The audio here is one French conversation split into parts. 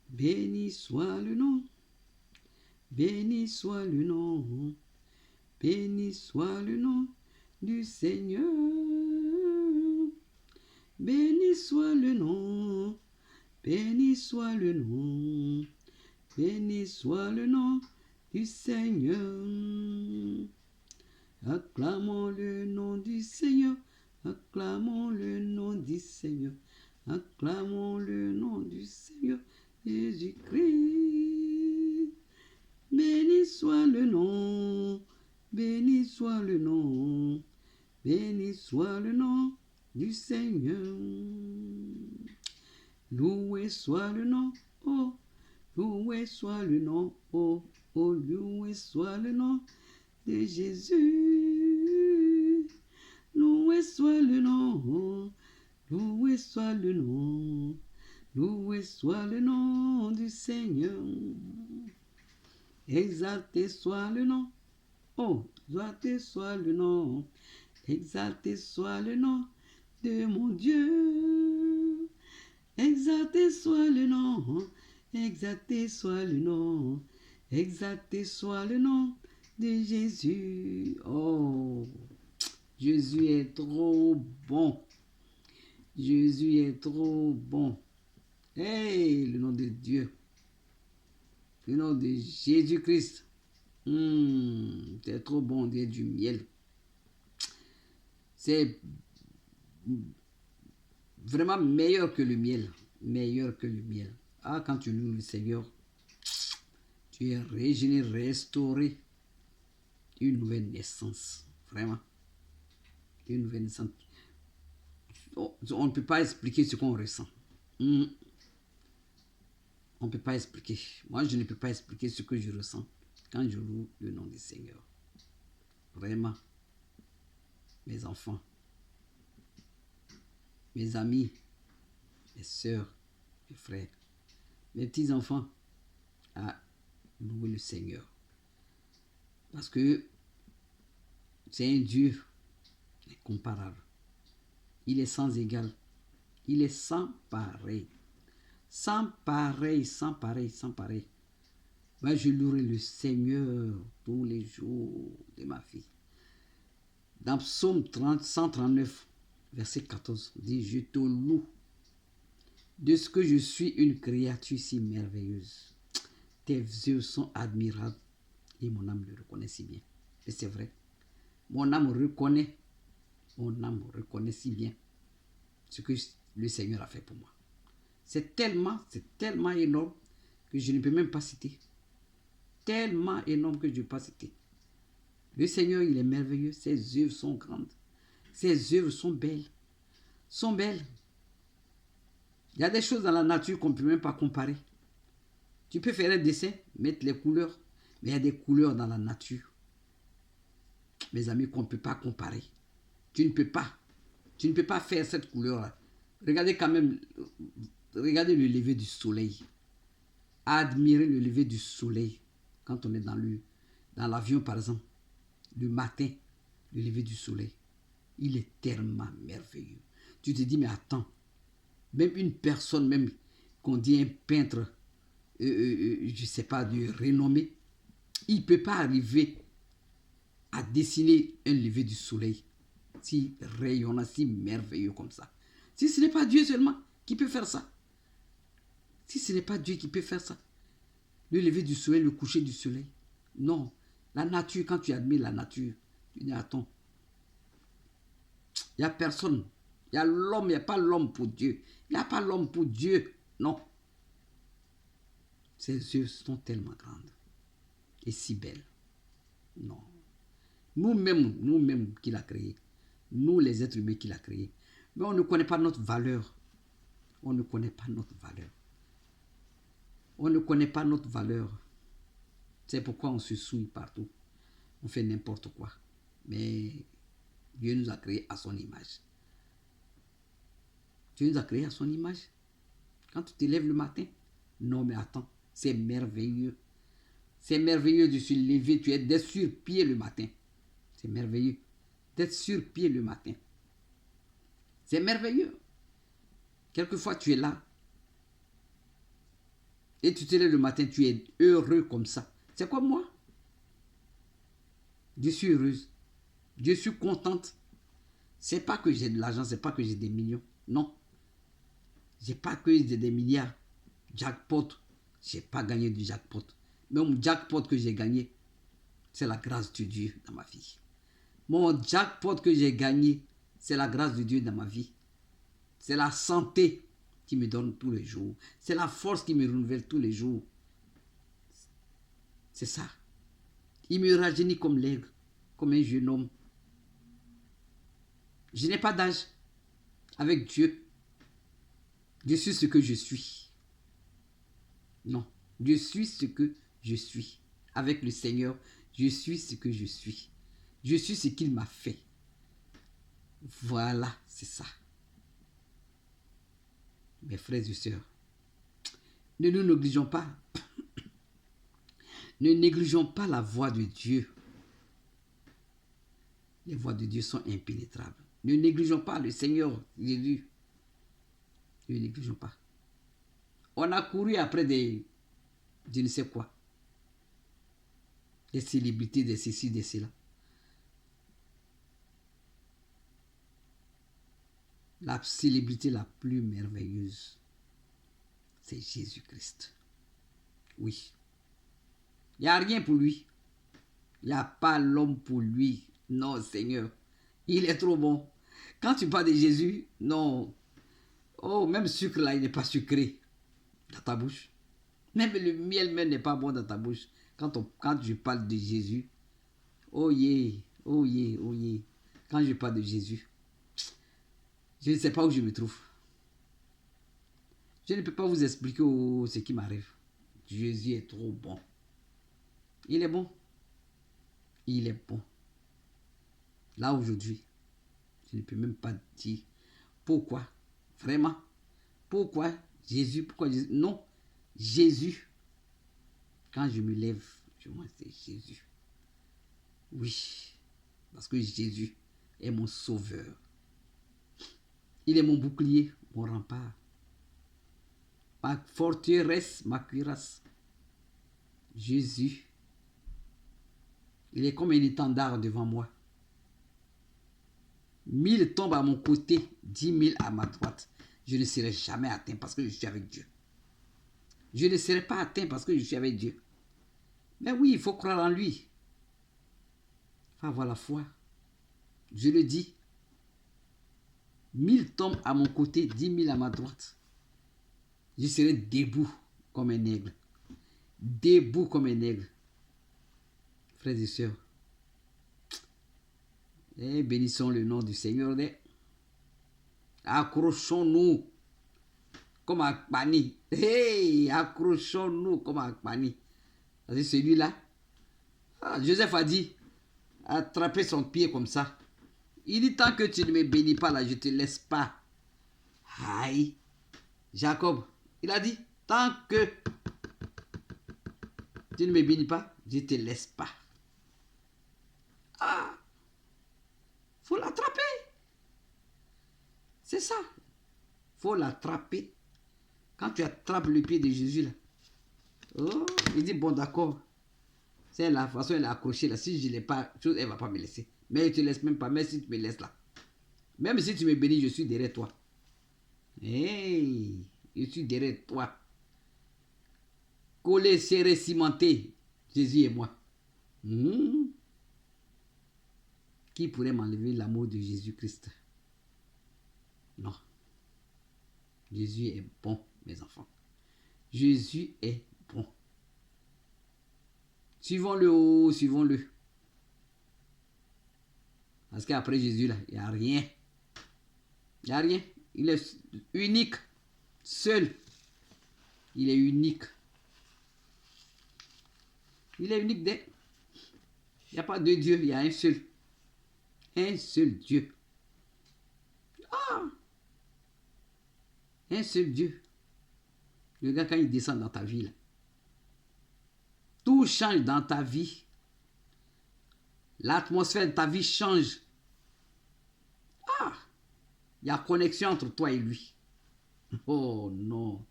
Béni soit le nom, béni soit le nom, béni soit le nom du Seigneur. Béni soit le nom, béni soit le nom, béni soit le nom du Seigneur. Acclamons le nom du Seigneur, acclamons le nom du Seigneur, acclamons le nom du Seigneur Jésus-Christ. Béni soit le nom, béni soit le nom, béni soit le nom du Seigneur. Loué soit le nom, oh, loué soit le nom, oh, oh, loué soit le nom de Jésus. Loué soit le nom, oh, loué soit le nom, loué soit le nom du Seigneur. Exalté soit le nom, oh, exalté soit le nom, exalté soit le nom de mon Dieu. Exalté soit le nom, exalté soit le nom, exalté soit le nom de Jésus. Oh, Jésus est trop bon. Jésus est trop bon. Hey, le nom de Dieu. Le nom de Jésus-Christ. C'est trop bon, Dieu du miel. C'est vraiment meilleur que le miel. Meilleur que le miel. Ah, quand tu loues le Seigneur, tu es régénéré, restauré. Une nouvelle naissance. Vraiment. Une nouvelle naissance. On ne peut pas expliquer ce qu'on ressent. On ne peut pas expliquer. Moi, je ne peux pas expliquer ce que je ressens quand je loue le nom du Seigneur. Vraiment. Mes enfants, mes amis, mes soeurs, mes frères, mes petits-enfants, à louer le Seigneur. Parce que c'est un Dieu incomparable. Il est sans égal. Il est sans pareil. Sans pareil, sans pareil, sans pareil. Moi, je louerai le Seigneur tous les jours de ma vie. Dans Psaume 139, verset 14, dit « Je te loue de ce que je suis une créature si merveilleuse. Tes yeux sont admirables et mon âme le reconnaît si bien. » Et c'est vrai. Mon âme reconnaît si bien ce que le Seigneur a fait pour moi. C'est tellement énorme que je ne peux même pas citer. Tellement énorme que je ne peux pas citer. Le Seigneur, il est merveilleux. Ses œuvres sont grandes. Ses œuvres sont belles. Il y a des choses dans la nature qu'on ne peut même pas comparer. Tu peux faire un dessin, mettre les couleurs, mais il y a des couleurs dans la nature, mes amis, qu'on ne peut pas comparer. Tu ne peux pas faire cette couleur-là. Regardez quand même, regardez le lever du soleil. Admirez le lever du soleil quand on est dans l'avion, par exemple. Le matin, le lever du soleil. Il est tellement merveilleux. Tu te dis, mais attends, même une personne, même qu'on dit un peintre, je ne sais pas, de renommée, il ne peut pas arriver à dessiner un lever du soleil si rayonnant, si merveilleux comme ça. Si ce n'est pas Dieu seulement qui peut faire ça. Si ce n'est pas Dieu qui peut faire ça. Le lever du soleil, le coucher du soleil. Non. La nature, quand tu admires la nature, tu dis, attends, il n'y a personne. Il y a l'homme, il n'y a pas l'homme pour Dieu. Il n'y a pas l'homme pour Dieu. Non. Ses yeux sont tellement grandes et si belles. Non. Nous-mêmes qu'il a créé. Nous, les êtres humains qu'il a créés. Mais on ne connaît pas notre valeur. On ne connaît pas notre valeur. On ne connaît pas notre valeur. C'est pourquoi on se souille partout. On fait n'importe quoi. Mais Dieu nous a créés à son image. Dieu nous a créés à son image. Quand tu te lèves le matin, non mais attends, c'est merveilleux. C'est merveilleux de se lever, d'être sur pied le matin. C'est merveilleux d'être sur pied le matin. C'est merveilleux. Quelquefois tu es là. Et tu te lèves le matin, tu es heureux comme ça. C'est comme moi. Je suis heureuse. Je suis contente. C'est pas que j'ai de l'argent, c'est pas que j'ai des millions. Non. J'ai pas que j'ai des milliards. Jackpot. J'ai pas gagné du jackpot. Même jackpot que j'ai gagné, c'est la grâce de Dieu dans ma vie. Mon jackpot que j'ai gagné, c'est la grâce de Dieu dans ma vie. C'est la santé qui me donne tous les jours. C'est la force qui me renouvelle tous les jours. C'est ça. Il me rajeunit comme l'aigle, comme un jeune homme. Je n'ai pas d'âge. Avec Dieu, je suis ce que je suis. Non, je suis ce que je suis. Avec le Seigneur, je suis ce que je suis. Je suis ce qu'il m'a fait. Voilà, c'est ça. Mes frères et sœurs, ne nous négligeons pas. Ne négligeons pas la voix de Dieu. Les voies de Dieu sont impénétrables. Ne négligeons pas le Seigneur Jésus. Ne négligeons pas. On a couru après des, je ne sais quoi, des célébrités, des ceci, des cela. La célébrité la plus merveilleuse, c'est Jésus-Christ. Oui. Il n'y a rien pour lui. Il n'y a pas l'homme pour lui. Non, Seigneur. Il est trop bon. Quand tu parles de Jésus, non. Oh, même sucre là, il n'est pas sucré dans ta bouche. Même le miel même n'est pas bon dans ta bouche. Quand je parle de Jésus, oh yeah, oh yeah, oh yeah. Quand je parle de Jésus, je ne sais pas où je me trouve. Je ne peux pas vous expliquer ce qui m'arrive. Jésus est trop bon. Il est bon. Il est bon. Là aujourd'hui, je ne peux même pas dire pourquoi. Vraiment. Pourquoi Jésus? Pourquoi Jésus? Non. Jésus. Quand je me lève, je vois c'est Jésus. Oui. Parce que Jésus est mon sauveur. Il est mon bouclier, mon rempart. Ma forteresse, ma cuirasse. Jésus. Il est comme un étendard devant moi. 1000 tombent à mon côté, 10 000 à ma droite. Je ne serai jamais atteint parce que je suis avec Dieu. Je ne serai pas atteint parce que je suis avec Dieu. Mais oui, il faut croire en lui. Il faut avoir la foi. Je le dis. 1000 tombent à mon côté, 10 000 à ma droite. Je serai debout comme un aigle. Debout comme un aigle. Frères et sœurs, bénissons le nom du Seigneur. Accrochons-nous comme Akbani. Hey, accrochons-nous comme Akbani. C'est celui-là. Joseph a dit, attraper son pied comme ça. Il dit, tant que tu ne me bénis pas là, je ne te laisse pas. Aïe. Jacob, il a dit, tant que tu ne me bénis pas, je ne te laisse pas. Ah, faut l'attraper. C'est ça. Faut l'attraper. Quand tu attrapes le pied de Jésus là, oh, il dit, bon d'accord. C'est la façon elle est accrochée là. Si je ne l'ai pas, elle ne va pas me laisser. Mais elle ne te laisse même pas, même si tu me laisses là. Même si tu me bénis, je suis derrière toi. Hey, je suis derrière toi. Collé, serré, cimenté, Jésus et moi. Qui pourrait m'enlever l'amour de Jésus-Christ? Non. Jésus est bon, mes enfants. Jésus est bon. Suivons-le, oh, suivons-le. Parce qu'après Jésus, là, il n'y a rien. Il n'y a rien. Il est unique. Seul. Il est unique. Il est unique. Il n'y a pas deux dieux, il y a un seul. Un seul Dieu. Ah! Un seul Dieu. Le gars, quand il descend dans ta vie, là, tout change dans ta vie. L'atmosphère de ta vie change. Ah! Il y a connexion entre toi et lui. Oh non.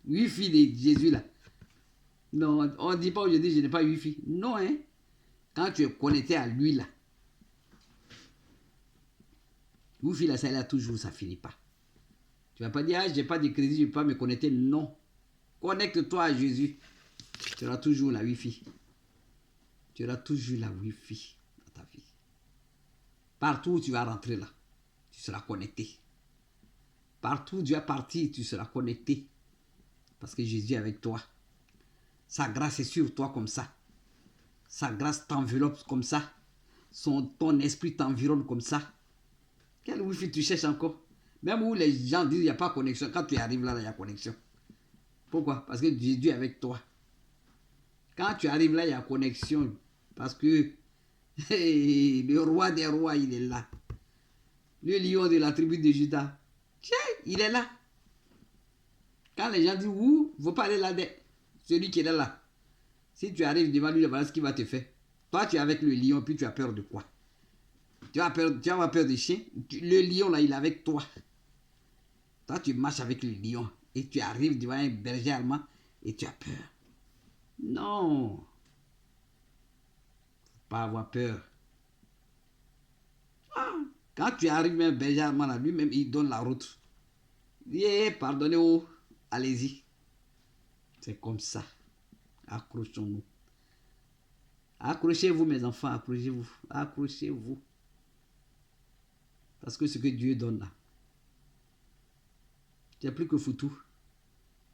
Lui, fille de Jésus, là. Non, on ne dit pas aujourd'hui, je n'ai pas Wi-Fi. Non, hein. Quand tu es connecté à lui, là, Wi-Fi, là, ça est là toujours, ça ne finit pas. Tu ne vas pas dire, ah, je n'ai pas de crédit, je ne peux pas me connecter. Non. Connecte-toi à Jésus. Tu auras toujours la Wi-Fi. Tu auras toujours la Wi-Fi dans ta vie. Partout où tu vas rentrer là, tu seras connecté. Partout où tu vas partir, tu seras connecté. Parce que Jésus est avec toi. Sa grâce est sur toi comme ça. Sa grâce t'enveloppe comme ça. Ton esprit t'environne comme ça. Quel Wi-Fi tu cherches encore? Même où les gens disent qu'il n'y a pas de connexion. Quand tu arrives là, il y a connexion. Pourquoi? Parce que Jésus est avec toi. Quand tu arrives là, il y a connexion. Parce que le roi des rois, il est là. Le lion de la tribu de Juda. Tiens, il est là. Quand les gens disent, où, il ne faut pas aller là. Celui qui est là. Si tu arrives devant lui, voilà ce qu'il va te faire. Toi, tu es avec le lion, puis tu as peur de quoi? Tu as avoir peur des chiens. Le lion, là, il est avec toi. Toi, tu marches avec le lion. Et tu arrives devant un berger allemand et tu as peur. Non. Faut pas avoir peur. Ah, quand tu arrives même berger allemand, là, lui-même, il donne la route. Yeah, pardonnez-vous. Allez-y. C'est comme ça. Accrochons-nous. Accrochez-vous, mes enfants. Accrochez-vous. Accrochez-vous. Parce que ce que Dieu donne là, tu n'as plus que foutu.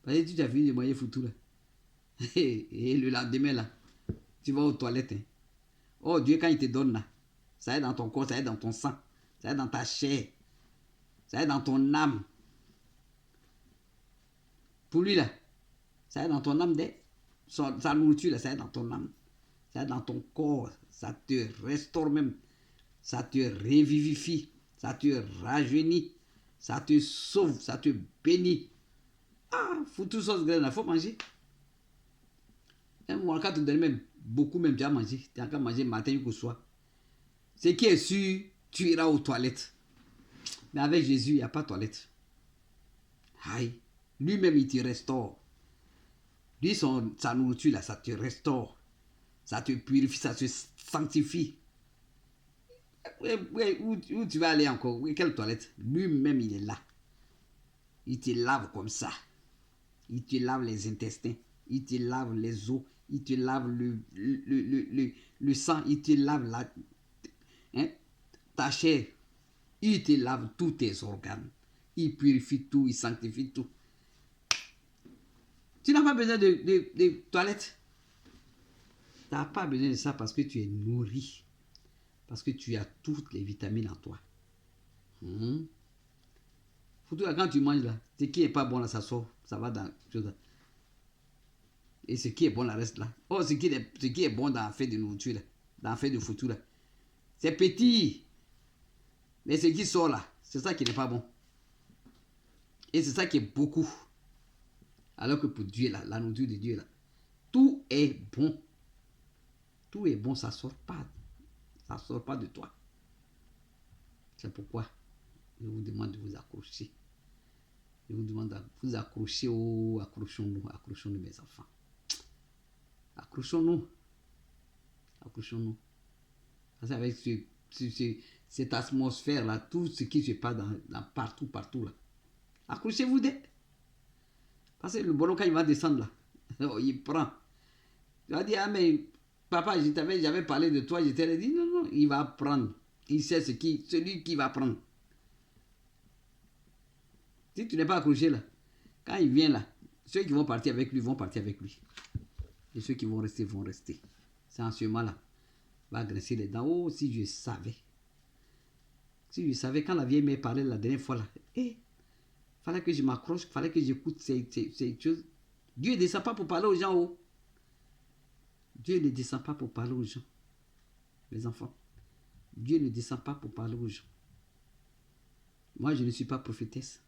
Parce que tu as fini de manger foutu là. Et le lendemain là, tu vas aux toilettes. Hein. Oh Dieu, quand il te donne là, ça est dans ton corps, ça est dans ton sang, ça est dans ta chair, ça est dans ton âme. Pour lui là, ça est dans ton âme. Sa nourriture là, ça est dans ton âme. Ça est dans ton corps. Ça te restaure même. Ça te revivifie. Ça te rajeunit. Ça te sauve. Ça te bénit. Ah, faut tout ça, il faut manger. Moi, quand tu donnes même beaucoup, même tu as mangé. Tu as qu'à manger matin ou soir. Ce qui est sûr, tu iras aux toilettes. Mais avec Jésus, il n'y a pas de toilette. Aïe. Lui-même, il te restaure. Lui, sa nourriture, là, ça te restaure. Ça te purifie, ça te sanctifie. Où tu vas aller encore? Quelle toilette? Lui-même, il est là. Il te lave comme ça. Il te lave les intestins. Il te lave les os. Il te lave le sang. Il te lave ta chair. Il te lave tous tes organes. Il purifie tout. Il sanctifie tout. Tu n'as pas besoin de toilette. Tu n'as pas besoin de ça parce que tu es nourri. Parce que tu as toutes les vitamines en toi. Surtout là, quand tu manges là, ce qui n'est pas bon là, ça sort. Ça va dans chose là. Et ce qui est bon là reste là. Oh, ce qui est bon dans le fait de nourriture là, dans le fait de foutu là, c'est petit. Mais ce qui sort là, c'est ça qui n'est pas bon. Et c'est ça qui est beaucoup. Alors que pour Dieu là, la nourriture de Dieu là, tout est bon. Tout est bon, ça sort pas. Ça sort pas de toi. C'est pourquoi je vous demande de vous accrocher. Je vous demande de vous accrocher. Oh, accrochons-nous, accrochons-nous mes enfants. Accrochons-nous. Accrochons-nous. Parce qu'avec cette atmosphère-là, tout ce qui se passe partout là. Accrochez-vous dès. Parce que le bonhomme, quand il va descendre là, il prend. Il va dire, ah mais papa, j'avais parlé de toi, je t'avais dit, non, non, il va prendre. Il sait celui qui va prendre. Si tu n'es pas accroché là, quand il vient là, ceux qui vont partir avec lui vont partir avec lui. Et ceux qui vont rester vont rester. C'est en ce moment-là. Va grincer les dents. Oh, si je savais. Si je savais, quand la vieille mère parlait la dernière fois là, fallait que je m'accroche, fallait que j'écoute ces choses. Dieu ne descend pas pour parler aux gens. Oh. Dieu ne descend pas pour parler aux gens. Mes enfants. Dieu ne descend pas pour parler aux gens. Moi, je ne suis pas prophétesse.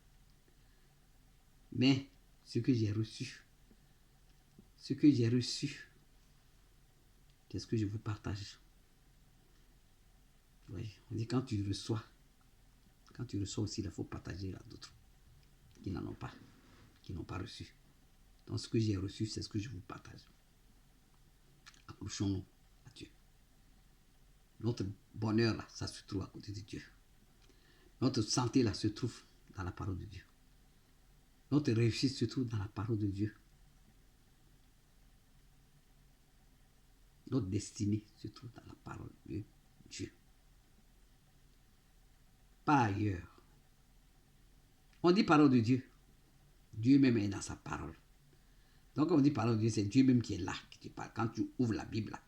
Mais ce que j'ai reçu, c'est ce que je vous partage. Oui, on dit quand tu reçois aussi, il faut partager à d'autres qui n'en ont pas, qui n'ont pas reçu. Donc ce que j'ai reçu, c'est ce que je vous partage. Accrochons-nous à Dieu. Notre bonheur, là, ça se trouve à côté de Dieu. Notre santé, là, se trouve dans la parole de Dieu. Notre réussite se trouve dans la parole de Dieu. Notre destinée se trouve dans la parole de Dieu. Pas ailleurs. On dit parole de Dieu. Dieu même est dans sa parole. Donc, quand on dit parole de Dieu, c'est Dieu même qui est là, qui te parle. Quand tu ouvres la Bible, là,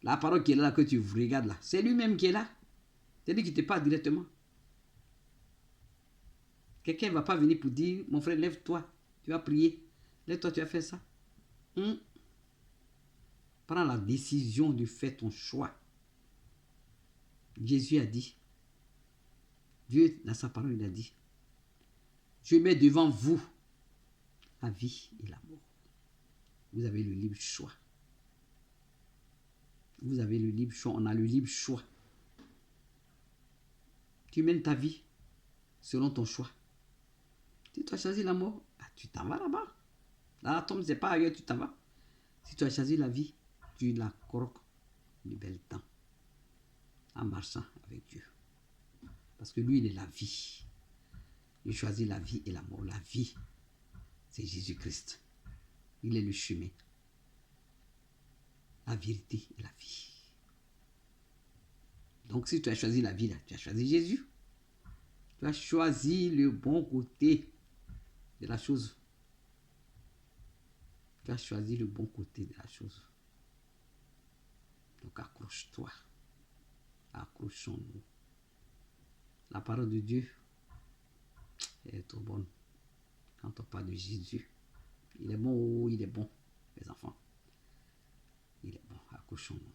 la parole qui est là, que tu regardes là, c'est lui-même qui est là. C'est lui qui te parle directement. Quelqu'un ne va pas venir pour dire, mon frère, lève-toi, tu vas prier. Lève-toi, tu vas faire ça. Prends la décision de faire ton choix. Jésus a dit, Dieu, dans sa parole, il a dit, je mets devant vous la vie et la mort. Vous avez le libre choix. Vous avez le libre choix. On a le libre choix. Tu mènes ta vie selon ton choix. Si tu as choisi la mort, tu t'en vas là-bas. Dans la tombe, c'est pas ailleurs, tu t'en vas. Si tu as choisi la vie, tu la croques de bel temps en marchant avec Dieu. Parce que lui, il est la vie. Il choisit la vie et la mort. La vie, c'est Jésus-Christ. Il est le chemin, la vérité et la vie. Donc, si tu as choisi la vie, là, tu as choisi Jésus. Tu as choisi le bon côté de la chose. Tu as choisi le bon côté de la chose. Donc, accroche-toi. Accrochons-nous. La parole de Dieu est trop bonne. Quand on parle de Jésus, il est bon, il est bon, les enfants. Il est bon, accrochons-nous.